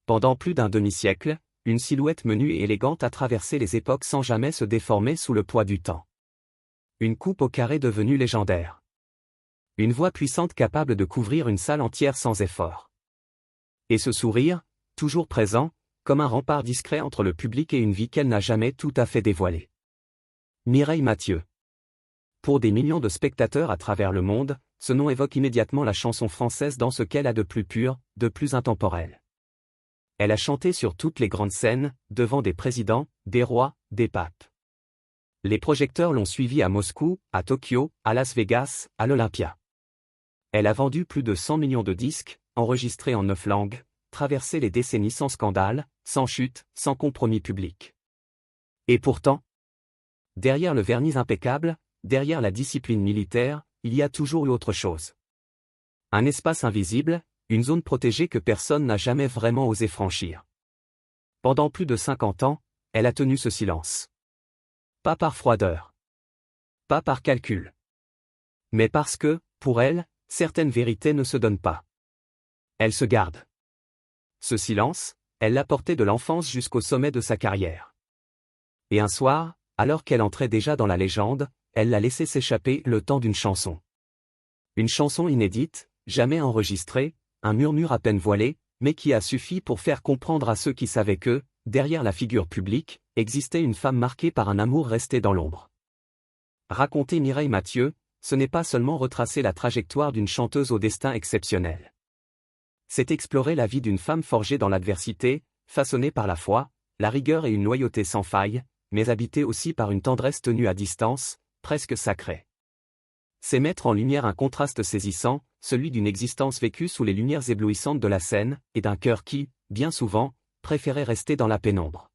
Pendant plus d'un demi-siècle, une silhouette menue et élégante a traversé les époques sans jamais se déformer sous le poids du temps. Une coupe au carré devenue légendaire. Une voix puissante capable de couvrir une salle entière sans effort. Et ce sourire, toujours présent, comme un rempart discret entre le public et une vie qu'elle n'a jamais tout à fait dévoilée. Mireille Mathieu. Pour des millions de spectateurs à travers le monde, ce nom évoque immédiatement la chanson française dans ce qu'elle a de plus pur, de plus intemporel. Elle a chanté sur toutes les grandes scènes, devant des présidents, des rois, des papes. Les projecteurs l'ont suivie à Moscou, à Tokyo, à Las Vegas, à l'Olympia. Elle a vendu plus de 100 millions de disques, enregistrés en 9 langues, traversé les décennies sans scandale, sans chute, sans compromis public. Et pourtant, derrière le vernis impeccable, derrière la discipline militaire, il y a toujours eu autre chose. Un espace invisible, une zone protégée que personne n'a jamais vraiment osé franchir. Pendant plus de 50 ans, elle a tenu ce silence. Pas par froideur. Pas par calcul. Mais parce que, pour elle, certaines vérités ne se donnent pas. Elle se garde. Ce silence, elle l'a porté de l'enfance jusqu'au sommet de sa carrière. Et un soir, alors qu'elle entrait déjà dans la légende, elle l'a laissé s'échapper le temps d'une chanson. Une chanson inédite, jamais enregistrée, un murmure à peine voilé, mais qui a suffi pour faire comprendre à ceux qui savaient que, derrière la figure publique, existait une femme marquée par un amour resté dans l'ombre. Raconter Mireille Mathieu, ce n'est pas seulement retracer la trajectoire d'une chanteuse au destin exceptionnel. C'est explorer la vie d'une femme forgée dans l'adversité, façonnée par la foi, la rigueur et une loyauté sans faille, mais habitée aussi par une tendresse tenue à distance, presque sacrée. C'est mettre en lumière un contraste saisissant, celui d'une existence vécue sous les lumières éblouissantes de la scène, et d'un cœur qui, bien souvent, préférait rester dans la pénombre.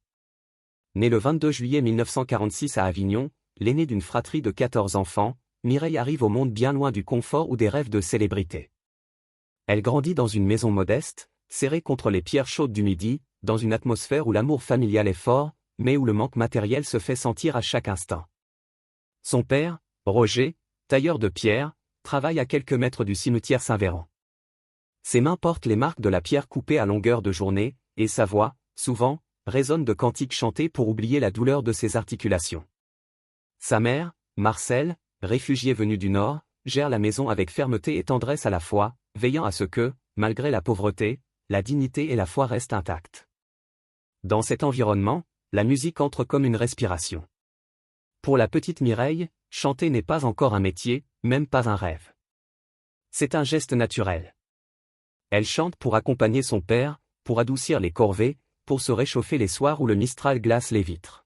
Née le 22 juillet 1946 à Avignon, l'aînée d'une fratrie de 14 enfants, Mireille arrive au monde bien loin du confort ou des rêves de célébrité. Elle grandit dans une maison modeste, serrée contre les pierres chaudes du Midi, dans une atmosphère où l'amour familial est fort, mais où le manque matériel se fait sentir à chaque instant. Son père, Roger, tailleur de pierre, travaille à quelques mètres du cimetière Saint-Véran. Ses mains portent les marques de la pierre coupée à longueur de journée, et sa voix, souvent, résonne de cantiques chantés pour oublier la douleur de ses articulations. Sa mère, Marcelle, réfugiée venue du Nord, gère la maison avec fermeté et tendresse à la fois, veillant à ce que, malgré la pauvreté, la dignité et la foi restent intactes. Dans cet environnement, la musique entre comme une respiration. Pour la petite Mireille, chanter n'est pas encore un métier, même pas un rêve. C'est un geste naturel. Elle chante pour accompagner son père, pour adoucir les corvées, pour se réchauffer les soirs où le Mistral glace les vitres.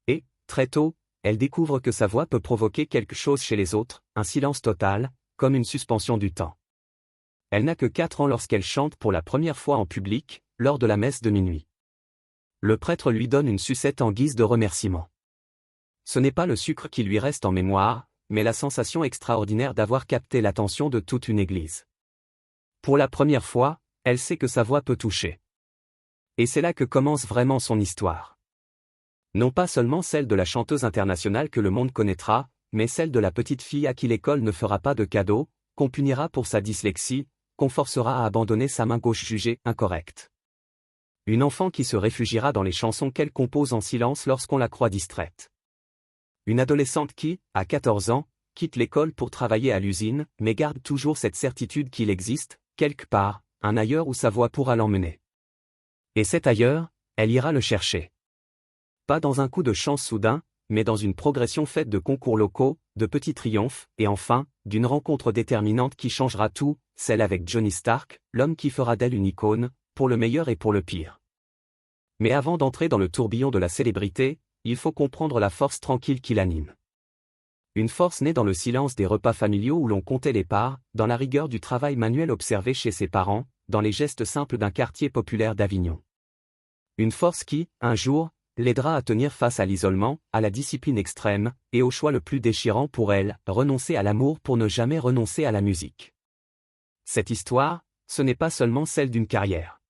Et, très tôt, elle découvre que sa voix peut provoquer quelque chose chez les autres, un silence total, comme une suspension du temps. Elle n'a que 4 ans lorsqu'elle chante pour la première fois en public, lors de la messe de minuit. Le prêtre lui donne une sucette en guise de remerciement. Ce n'est pas le sucre qui lui reste en mémoire, mais la sensation extraordinaire d'avoir capté l'attention de toute une église. Pour la première fois, elle sait que sa voix peut toucher. Et c'est là que commence vraiment son histoire. Non pas seulement celle de la chanteuse internationale que le monde connaîtra, mais celle de la petite fille à qui l'école ne fera pas de cadeaux, qu'on punira pour sa dyslexie, qu'on forcera à abandonner sa main gauche jugée incorrecte. Une enfant qui se réfugiera dans les chansons qu'elle compose en silence lorsqu'on la croit distraite. Une adolescente qui, à 14 ans, quitte l'école pour travailler à l'usine, mais garde toujours cette certitude qu'il existe, quelque part, un ailleurs où sa voix pourra l'emmener. Et cet ailleurs, elle ira le chercher. Pas dans un coup de chance soudain, mais dans une progression faite de concours locaux, de petits triomphes, et enfin, d'une rencontre déterminante qui changera tout, celle avec Johnny Stark, l'homme qui fera d'elle une icône, pour le meilleur et pour le pire. Mais avant d'entrer dans le tourbillon de la célébrité, il faut comprendre la force tranquille qui l'anime. Une force née dans le silence des repas familiaux où l'on comptait les parts, dans la rigueur du travail manuel observé chez ses parents, dans les gestes simples d'un quartier populaire d'Avignon. Une force qui, un jour, l'aidera à tenir face à l'isolement, à la discipline extrême, et au choix le plus déchirant pour elle, renoncer à l'amour pour ne jamais renoncer à la musique. Cette histoire, ce n'est pas seulement celle d'une carrière.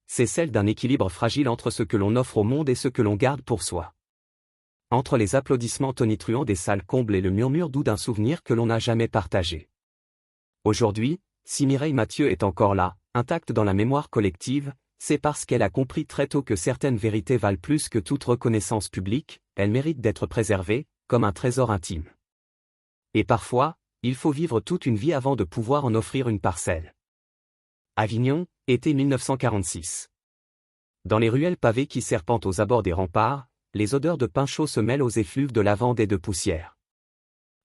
C'est celle d'un équilibre fragile entre ce que l'on offre au monde et ce que l'on garde pour soi. Entre les applaudissements tonitruants des salles combles et le murmure doux d'un souvenir que l'on n'a jamais partagé. Aujourd'hui, si Mireille Mathieu est encore là, intacte dans la mémoire collective, c'est parce qu'elle a compris très tôt que certaines vérités valent plus que toute reconnaissance publique, elles méritent d'être préservées, comme un trésor intime. Et parfois, il faut vivre toute une vie avant de pouvoir en offrir une parcelle. Avignon, été 1946. Dans les ruelles pavées qui serpentent aux abords des remparts, les odeurs de pain chaud se mêlent aux effluves de lavande et de poussière.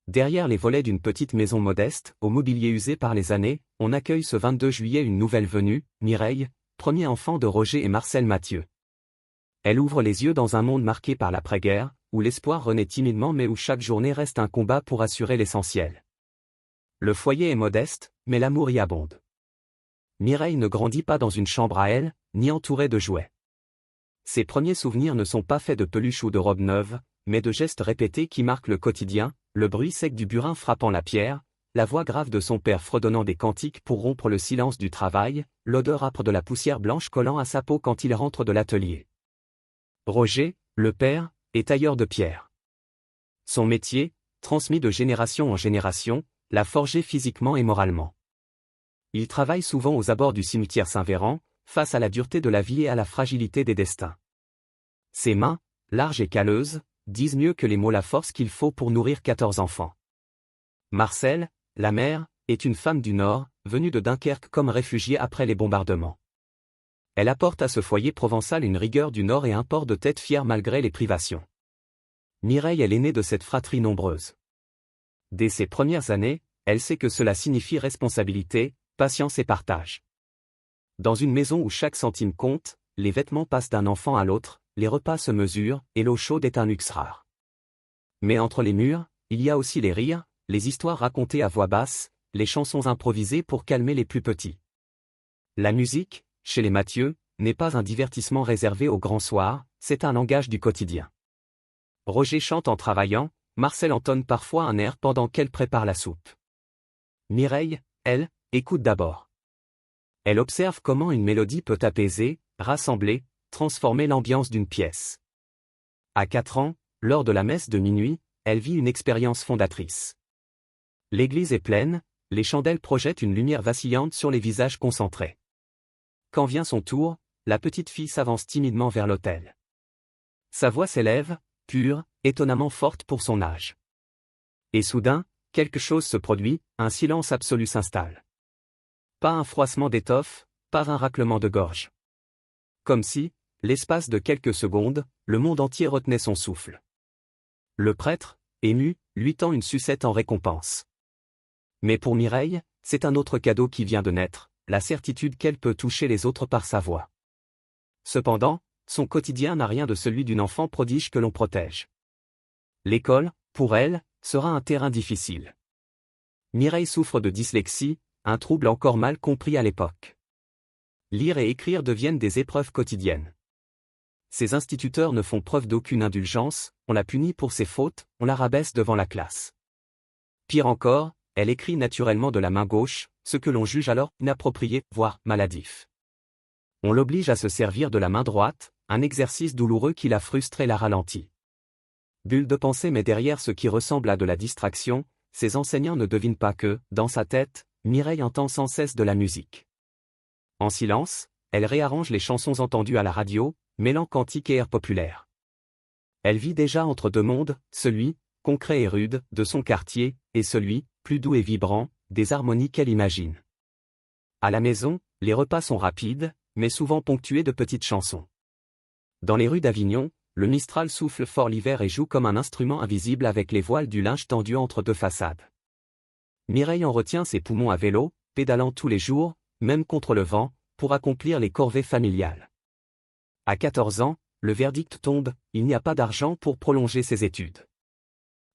Derrière les volets d'une petite maison modeste, au mobilier usé par les années, on accueille ce 22 juillet une nouvelle venue, Mireille, premier enfant de Roger et Marcel Mathieu. Elle ouvre les yeux dans un monde marqué par l'après-guerre, où l'espoir renaît timidement mais où chaque journée reste un combat pour assurer l'essentiel. Le foyer est modeste, mais l'amour y abonde. Mireille ne grandit pas dans une chambre à elle, ni entourée de jouets. Ses premiers souvenirs ne sont pas faits de peluches ou de robes neuves, mais de gestes répétés qui marquent le quotidien, le bruit sec du burin frappant la pierre, la voix grave de son père fredonnant des cantiques pour rompre le silence du travail, l'odeur âpre de la poussière blanche collant à sa peau quand il rentre de l'atelier. Roger, le père, est tailleur de pierre. Son métier, transmis de génération en génération, l'a forgé physiquement et moralement. Il travaille souvent aux abords du cimetière Saint-Véran, face à la dureté de la vie et à la fragilité des destins. Ses mains, larges et calleuses, disent mieux que les mots la force qu'il faut pour nourrir 14 enfants. Marcel, la mère, est une femme du Nord, venue de Dunkerque comme réfugiée après les bombardements. Elle apporte à ce foyer provençal une rigueur du Nord et un port de tête fier malgré les privations. Mireille est l'aînée de cette fratrie nombreuse. Dès ses premières années, elle sait que cela signifie responsabilité, patience et partage. Dans une maison où chaque centime compte, les vêtements passent d'un enfant à l'autre, les repas se mesurent, et l'eau chaude est un luxe rare. Mais entre les murs, il y a aussi les rires, les histoires racontées à voix basse, les chansons improvisées pour calmer les plus petits. La musique, chez les Mathieu, n'est pas un divertissement réservé aux grands soirs, c'est un langage du quotidien. Roger chante en travaillant, Marcel entonne parfois un air pendant qu'elle prépare la soupe. Mireille, elle, écoute d'abord. Elle observe comment une mélodie peut apaiser, rassembler, transformer l'ambiance d'une pièce. À 4 ans, lors de la messe de minuit, elle vit une expérience fondatrice. L'église est pleine, les chandelles projettent une lumière vacillante sur les visages concentrés. Quand vient son tour, la petite fille s'avance timidement vers l'autel. Sa voix s'élève, pure, étonnamment forte pour son âge. Et soudain, quelque chose se produit, un silence absolu s'installe. Pas un froissement d'étoffe, pas un raclement de gorge. Comme si, l'espace de quelques secondes, le monde entier retenait son souffle. Le prêtre, ému, lui tend une sucette en récompense. Mais pour Mireille, c'est un autre cadeau qui vient de naître, la certitude qu'elle peut toucher les autres par sa voix. Cependant, son quotidien n'a rien de celui d'une enfant prodige que l'on protège. L'école, pour elle, sera un terrain difficile. Mireille souffre de dyslexie, un trouble encore mal compris à l'époque. Lire et écrire deviennent des épreuves quotidiennes. Ses instituteurs ne font preuve d'aucune indulgence, on la punit pour ses fautes, on la rabaisse devant la classe. Pire encore, elle écrit naturellement de la main gauche, ce que l'on juge alors inapproprié, voire maladif. On l'oblige à se servir de la main droite, un exercice douloureux qui la frustre et la ralentit. Bulle de pensée mais derrière ce qui ressemble à de la distraction, ses enseignants ne devinent pas que, dans sa tête, Mireille entend sans cesse de la musique. En silence, elle réarrange les chansons entendues à la radio, mêlant cantiques et airs populaires. Elle vit déjà entre deux mondes, celui, concret et rude, de son quartier, et celui, plus doux et vibrant, des harmonies qu'elle imagine. À la maison, les repas sont rapides, mais souvent ponctués de petites chansons. Dans les rues d'Avignon, le Mistral souffle fort l'hiver et joue comme un instrument invisible avec les voiles du linge tendu entre deux façades. Mireille en retient ses poumons à vélo, pédalant tous les jours, même contre le vent, pour accomplir les corvées familiales. À 14 ans, le verdict tombe, il n'y a pas d'argent pour prolonger ses études.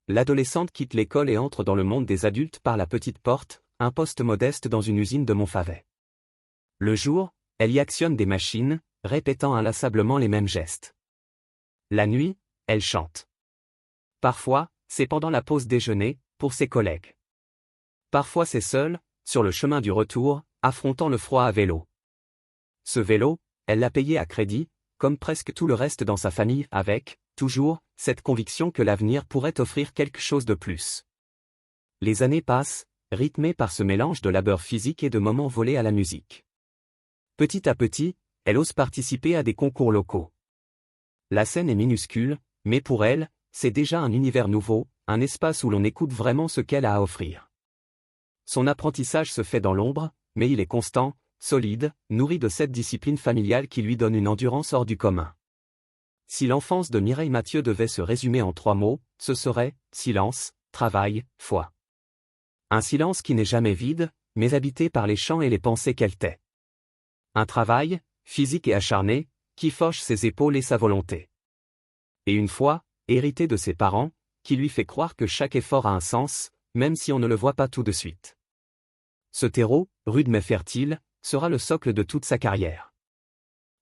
L'adolescente quitte l'école et entre dans le monde des adultes par la petite porte, un poste modeste dans une usine de Montfavet. Le jour, elle y actionne des machines, répétant inlassablement les mêmes gestes. La nuit, elle chante. Parfois, c'est pendant la pause déjeuner, pour ses collègues. Parfois c'est seule, sur le chemin du retour, affrontant le froid à vélo. Ce vélo, elle l'a payé à crédit, comme presque tout le reste dans sa famille, avec, toujours, cette conviction que l'avenir pourrait offrir quelque chose de plus. Les années passent, rythmées par ce mélange de labeur physique et de moments volés à la musique. Petit à petit, elle ose participer à des concours locaux. La scène est minuscule, mais pour elle, c'est déjà un univers nouveau, un espace où l'on écoute vraiment ce qu'elle a à offrir. Son apprentissage se fait dans l'ombre, mais il est constant, solide, nourri de cette discipline familiale qui lui donne une endurance hors du commun. Si l'enfance de Mireille Mathieu devait se résumer en 3 mots, ce serait silence, travail, foi. Un silence qui n'est jamais vide, mais habité par les chants et les pensées qu'elle tait. Un travail, physique et acharné, qui fauche ses épaules et sa volonté. Et une foi, héritée de ses parents, qui lui fait croire que chaque effort a un sens, même si on ne le voit pas tout de suite. Ce terreau, rude mais fertile, sera le socle de toute sa carrière.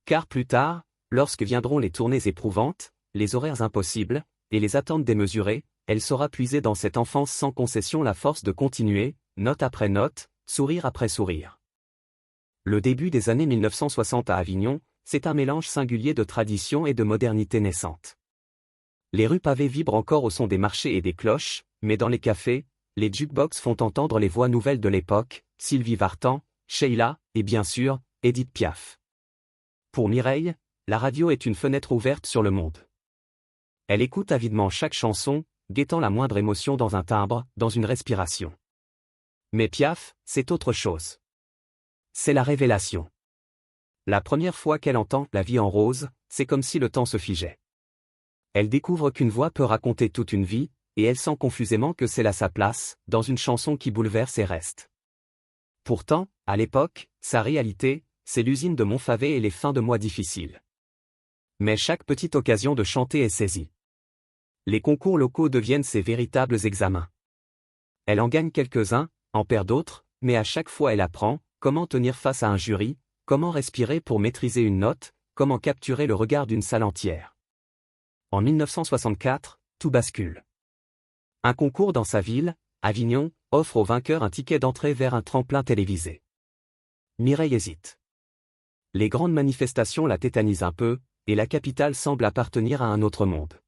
Car plus tard, lorsque viendront les tournées éprouvantes, les horaires impossibles, et les attentes démesurées, elle saura puiser dans cette enfance sans concession la force de continuer, note après note, sourire après sourire. Le début des années 1960 à Avignon, c'est un mélange singulier de tradition et de modernité naissante. Les rues pavées vibrent encore au son des marchés et des cloches, mais dans les cafés, les jukebox font entendre les voix nouvelles de l'époque, Sylvie Vartan, Sheila, et bien sûr, Édith Piaf. Pour Mireille, la radio est une fenêtre ouverte sur le monde. Elle écoute avidement chaque chanson, guettant la moindre émotion dans un timbre, dans une respiration. Mais Piaf, c'est autre chose. C'est la révélation. La première fois qu'elle entend « La vie en rose », c'est comme si le temps se figeait. Elle découvre qu'une voix peut raconter toute une vie, et elle sent confusément que c'est là sa place, dans une chanson qui bouleverse et reste. Pourtant, à l'époque, sa réalité, c'est l'usine de Montfavet et les fins de mois difficiles. Mais chaque petite occasion de chanter est saisie. Les concours locaux deviennent ses véritables examens. Elle en gagne quelques-uns, en perd d'autres, mais à chaque fois elle apprend comment tenir face à un jury, comment respirer pour maîtriser une note, comment capturer le regard d'une salle entière. En 1964, tout bascule. Un concours dans sa ville, Avignon, offre au vainqueur un ticket d'entrée vers un tremplin télévisé. Mireille hésite. Les grandes manifestations la tétanisent un peu, et la capitale semble appartenir à un autre monde.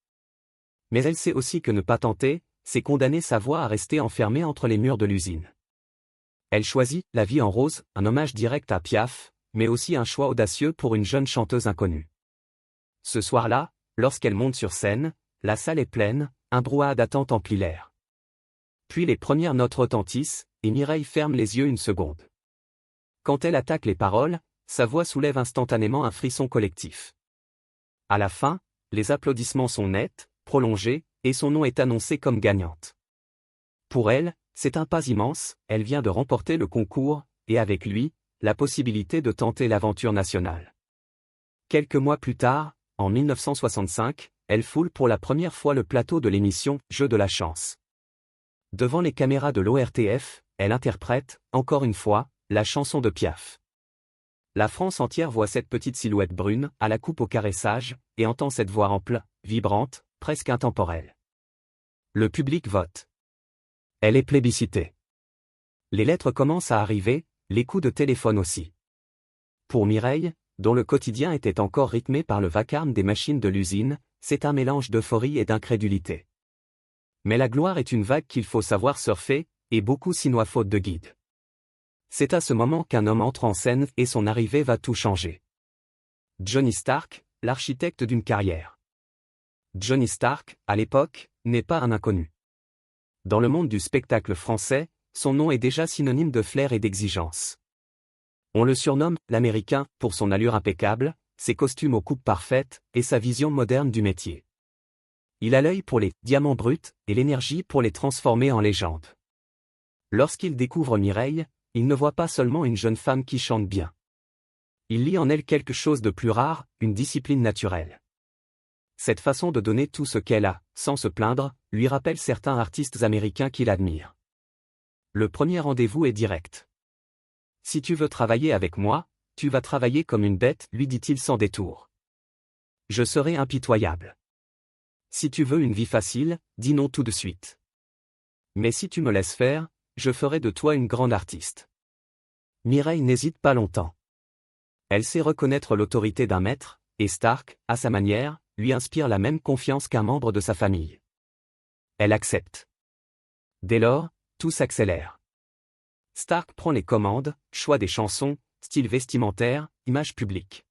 Mais elle sait aussi que ne pas tenter, c'est condamner sa voix à rester enfermée entre les murs de l'usine. Elle choisit « La vie en rose », un hommage direct à Piaf, mais aussi un choix audacieux pour une jeune chanteuse inconnue. Ce soir-là, lorsqu'elle monte sur scène, la salle est pleine, un brouhaha d'attente emplit l'air. Puis les premières notes retentissent, et Mireille ferme les yeux une seconde. Quand elle attaque les paroles, sa voix soulève instantanément un frisson collectif. À la fin, les applaudissements sont nets, prolongés, et son nom est annoncé comme gagnante. Pour elle, c'est un pas immense, elle vient de remporter le concours, et avec lui, la possibilité de tenter l'aventure nationale. Quelques mois plus tard, en 1965, elle foule pour la première fois le plateau de l'émission « Jeu de la chance ». Devant les caméras de l'ORTF, elle interprète, encore une fois, la chanson de Piaf. La France entière voit cette petite silhouette brune, à la coupe au caressage, et entend cette voix ample, vibrante, presque intemporelle. Le public vote. Elle est plébiscitée. Les lettres commencent à arriver, les coups de téléphone aussi. Pour Mireille, dont le quotidien était encore rythmé par le vacarme des machines de l'usine, c'est un mélange d'euphorie et d'incrédulité. Mais la gloire est une vague qu'il faut savoir surfer, et beaucoup s'y noient faute de guide. C'est à ce moment qu'un homme entre en scène et son arrivée va tout changer. Johnny Stark, l'architecte d'une carrière. Johnny Stark, à l'époque, n'est pas un inconnu. Dans le monde du spectacle français, son nom est déjà synonyme de flair et d'exigence. On le surnomme « l'Américain » pour son allure impeccable, ses costumes aux coupes parfaites et sa vision moderne du métier. Il a l'œil pour les « diamants bruts » et l'énergie pour les transformer en légendes. Lorsqu'il découvre Mireille, il ne voit pas seulement une jeune femme qui chante bien. Il lit en elle quelque chose de plus rare, une discipline naturelle. Cette façon de donner tout ce qu'elle a, sans se plaindre, lui rappelle certains artistes américains qu'il admire. Le premier rendez-vous est direct. « Si tu veux travailler avec moi, tu vas travailler comme une bête, lui dit-il sans détour. Je serai impitoyable. Si tu veux une vie facile, dis non tout de suite. Mais si tu me laisses faire, je ferai de toi une grande artiste. » Mireille n'hésite pas longtemps. Elle sait reconnaître l'autorité d'un maître, et Stark, à sa manière, lui inspire la même confiance qu'un membre de sa famille. Elle accepte. Dès lors, tout s'accélère. Stark prend les commandes, choix des chansons, style vestimentaire, image publique.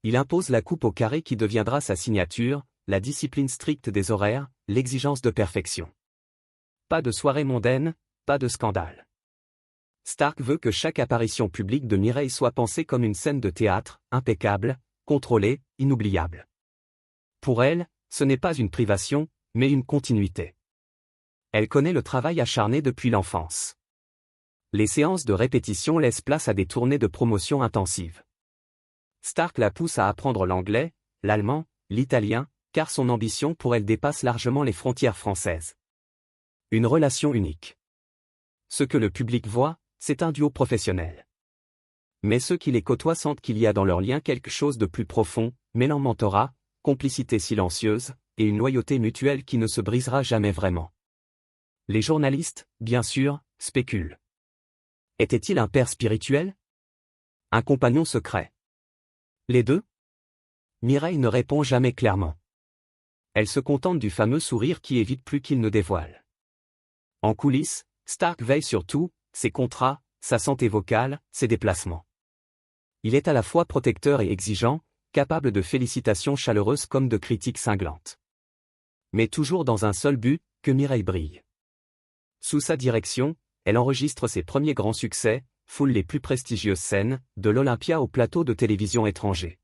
Il impose la coupe au carré qui deviendra sa signature, la discipline stricte des horaires, l'exigence de perfection. Pas de soirée mondaine, pas de scandale. Stark veut que chaque apparition publique de Mireille soit pensée comme une scène de théâtre, impeccable, contrôlée, inoubliable. Pour elle, ce n'est pas une privation, mais une continuité. Elle connaît le travail acharné depuis l'enfance. Les séances de répétition laissent place à des tournées de promotion intensives. Stark la pousse à apprendre l'anglais, l'allemand, l'italien, car son ambition pour elle dépasse largement les frontières françaises. Une relation unique. Ce que le public voit, c'est un duo professionnel. Mais ceux qui les côtoient sentent qu'il y a dans leur lien quelque chose de plus profond, mêlant mentorat, complicité silencieuse, et une loyauté mutuelle qui ne se brisera jamais vraiment. Les journalistes, bien sûr, spéculent. Était-il un père spirituel? Un compagnon secret? Les deux? Mireille ne répond jamais clairement. Elle se contente du fameux sourire qui évite plus qu'il ne dévoile. En coulisses, Stark veille sur tout, ses contrats, sa santé vocale, ses déplacements. Il est à la fois protecteur et exigeant, capable de félicitations chaleureuses comme de critiques cinglantes. Mais toujours dans un seul but, que Mireille brille. Sous sa direction, elle enregistre ses premiers grands succès, foule les plus prestigieuses scènes, de l'Olympia au plateau de télévision étranger.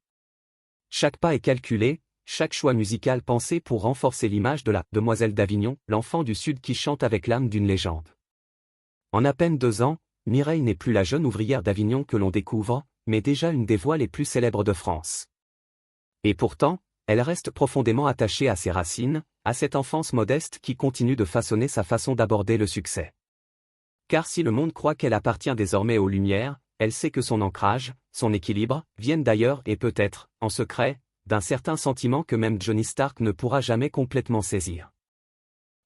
Chaque pas est calculé, chaque choix musical pensé pour renforcer l'image de la « Demoiselle d'Avignon », l'enfant du Sud qui chante avec l'âme d'une légende. En à peine 2 ans, Mireille n'est plus la jeune ouvrière d'Avignon que l'on découvre, mais déjà une des voix les plus célèbres de France. Et pourtant, elle reste profondément attachée à ses racines, à cette enfance modeste qui continue de façonner sa façon d'aborder le succès. Car si le monde croit qu'elle appartient désormais aux Lumières, elle sait que son ancrage, son équilibre, viennent d'ailleurs et peut-être, en secret, d'un certain sentiment que même Johnny Stark ne pourra jamais complètement saisir.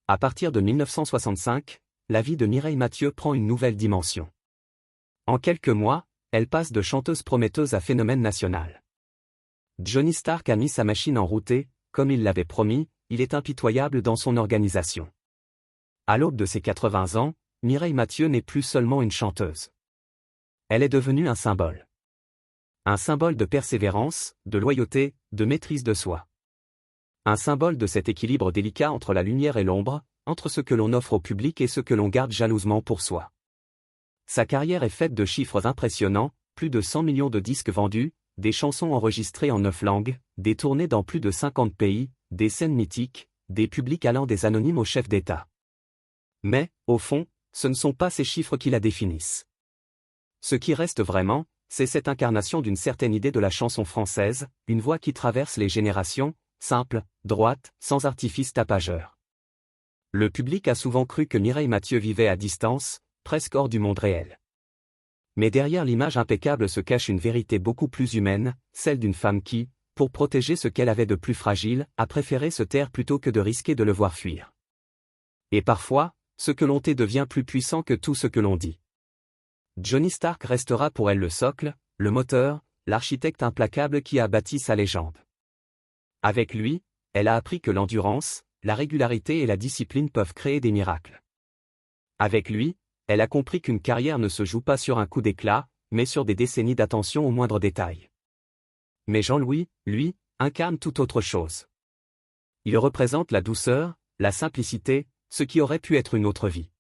À partir de 1965, la vie de Mireille Mathieu prend une nouvelle dimension. En quelques mois, elle passe de chanteuse prometteuse à phénomène national. Johnny Stark a mis sa machine en route et, comme il l'avait promis, il est impitoyable dans son organisation. À l'aube de ses 80 ans, Mireille Mathieu n'est plus seulement une chanteuse. Elle est devenue un symbole. Un symbole de persévérance, de loyauté, de maîtrise de soi. Un symbole de cet équilibre délicat entre la lumière et l'ombre, entre ce que l'on offre au public et ce que l'on garde jalousement pour soi. Sa carrière est faite de chiffres impressionnants, plus de 100 millions de disques vendus, des chansons enregistrées en 9 langues, des tournées dans plus de 50 pays, des scènes mythiques, des publics allant des anonymes aux chefs d'État. Mais, au fond, ce ne sont pas ces chiffres qui la définissent. Ce qui reste vraiment, c'est cette incarnation d'une certaine idée de la chanson française, une voix qui traverse les générations, simple, droite, sans artifice tapageur. Le public a souvent cru que Mireille Mathieu vivait à distance, presque hors du monde réel. Mais derrière l'image impeccable se cache une vérité beaucoup plus humaine, celle d'une femme qui, pour protéger ce qu'elle avait de plus fragile, a préféré se taire plutôt que de risquer de le voir fuir. Et parfois, ce que l'on tait devient plus puissant que tout ce que l'on dit. Johnny Stark restera pour elle le socle, le moteur, l'architecte implacable qui a bâti sa légende. Avec lui, elle a appris que l'endurance, la régularité et la discipline peuvent créer des miracles. Avec lui, elle a compris qu'une carrière ne se joue pas sur un coup d'éclat, mais sur des décennies d'attention aux moindres détails. Mais Jean-Louis, lui, incarne tout autre chose. Il représente la douceur, la simplicité, ce qui aurait pu être une autre vie.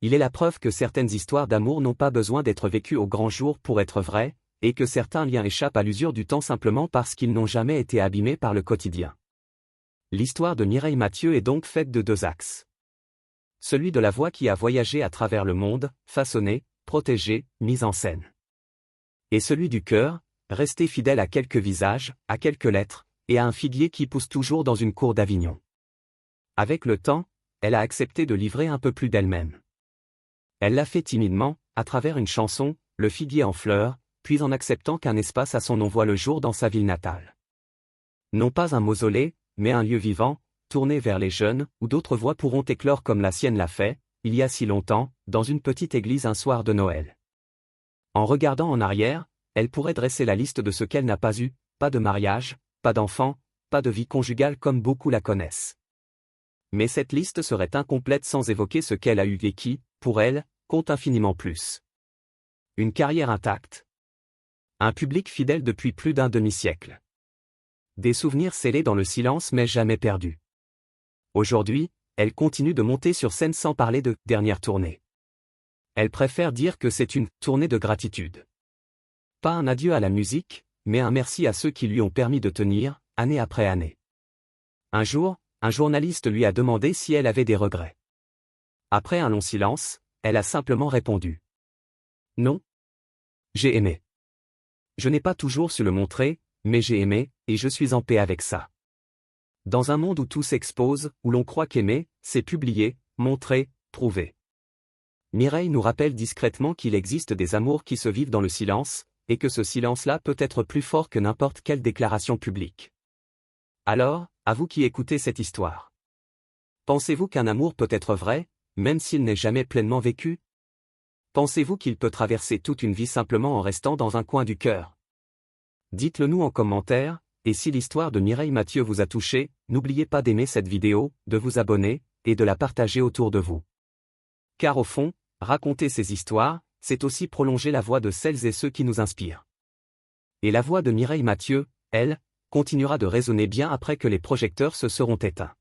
Il est la preuve que certaines histoires d'amour n'ont pas besoin d'être vécues au grand jour pour être vraies, et que certains liens échappent à l'usure du temps simplement parce qu'ils n'ont jamais été abîmés par le quotidien. L'histoire de Mireille Mathieu est donc faite de 2 axes. Celui de la voix qui a voyagé à travers le monde, façonné, protégé, mis en scène. Et celui du cœur, resté fidèle à quelques visages, à quelques lettres, et à un figuier qui pousse toujours dans une cour d'Avignon. Avec le temps, elle a accepté de livrer un peu plus d'elle-même. Elle l'a fait timidement, à travers une chanson, Le figuier en fleurs, puis en acceptant qu'un espace à son nom voit le jour dans sa ville natale. Non pas un mausolée, mais un lieu vivant, tourné vers les jeunes, où d'autres voix pourront éclore comme la sienne l'a fait, il y a si longtemps, dans une petite église un soir de Noël. En regardant en arrière, elle pourrait dresser la liste de ce qu'elle n'a pas eu, pas de mariage, pas d'enfant, pas de vie conjugale comme beaucoup la connaissent. Mais cette liste serait incomplète sans évoquer ce qu'elle a eu et qui, pour elle, compte infiniment plus. Une carrière intacte. Un public fidèle depuis plus d'un demi-siècle. Des souvenirs scellés dans le silence mais jamais perdus. Aujourd'hui, elle continue de monter sur scène sans parler de « dernière tournée ». Elle préfère dire que c'est une « tournée de gratitude ». Pas un adieu à la musique, mais un merci à ceux qui lui ont permis de tenir, année après année. Un jour, un journaliste lui a demandé si elle avait des regrets. Après un long silence, elle a simplement répondu. Non. J'ai aimé. Je n'ai pas toujours su le montrer, mais j'ai aimé, et je suis en paix avec ça. Dans un monde où tout s'expose, où l'on croit qu'aimer, c'est publier, montrer, prouver. Mireille nous rappelle discrètement qu'il existe des amours qui se vivent dans le silence, et que ce silence-là peut être plus fort que n'importe quelle déclaration publique. Alors, à vous qui écoutez cette histoire. Pensez-vous qu'un amour peut être vrai, même s'il n'est jamais pleinement vécu? Pensez-vous qu'il peut traverser toute une vie simplement en restant dans un coin du cœur? Dites-le nous en commentaire, et si l'histoire de Mireille Mathieu vous a touché, n'oubliez pas d'aimer cette vidéo, de vous abonner, et de la partager autour de vous. Car au fond, raconter ces histoires, c'est aussi prolonger la voix de celles et ceux qui nous inspirent. Et la voix de Mireille Mathieu, elle, continuera de résonner bien après que les projecteurs se seront éteints.